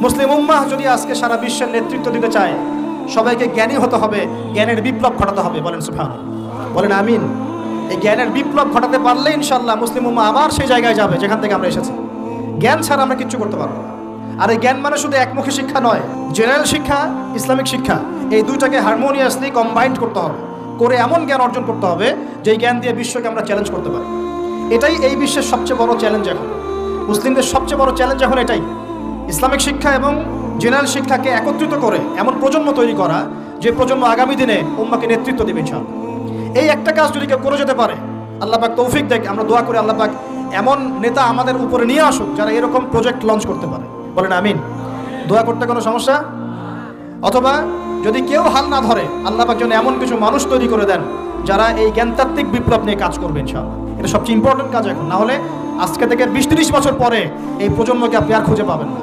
মুসলিম উম্মাহ যদি আজকে সারা বিশ্বের নেতৃত্ব দিতে চায়, সবাইকে জ্ঞানী হতে হবে, জ্ঞানের বিপ্লব ঘটাতে হবে। বলেন সুবহানাল্লাহ, বলেন আমিন। এই জ্ঞানের বিপ্লব ঘটাতে পারলে ইনশাআল্লাহ মুসলিম উম্মাহ আবার সেই জায়গায় যাবে যেখান থেকে আমরা এসেছি। জ্ঞান ছাড়া আমরা কিচ্ছু করতে পারবো না। আর এই জ্ঞান মানে শুধু একমুখী শিক্ষা নয়, জেনারেল শিক্ষা, ইসলামিক শিক্ষা, এই দুইটাকে হারমোনিয়াসলি কম্বাইন্ড করতে হবে, করে এমন জ্ঞান অর্জন করতে হবে যেই জ্ঞান দিয়ে বিশ্বকে আমরা চ্যালেঞ্জ করতে পারি। এটাই এই বিশ্বের সবচেয়ে বড় চ্যালেঞ্জ এখন, মুসলিমদের সবচেয়ে বড় চ্যালেঞ্জ এখন এটাই, ইসলামিক শিক্ষা এবং জেনারেল শিক্ষাকে একত্রিত করে এমন প্রজন্ম তৈরি করা যে প্রজন্ম আগামী দিনে উম্মাকে নেতৃত্ব দেবে ইনশাআল্লাহ। এই একটা কাজ যদি কেউ করে যেতে পারে, আল্লাহ পাক তৌফিক দেখ, আমরা দোয়া করি আল্লাহ পাক এমন নেতা আমাদের উপরে নিয়ে আসুক যারা এরকম প্রজেক্ট লঞ্চ করতে পারে। বলেন আমিন। দোয়া করতে কোনো সমস্যা? অথবা যদি কেউ হাল না ধরে, আল্লাহ পাক যেন এমন কিছু মানুষ তৈরি করে দেন যারা এই জ্ঞানতাত্ত্বিক বিপ্লব নিয়ে কাজ করবে ইনশাআল্লাহ। এটা সবচেয়ে ইম্পর্টেন্ট কাজ এখন, না হলে আজকে থেকে 20-30 বছর পরে এই প্রজন্মকে আপনি আর খুঁজে পাবেন না।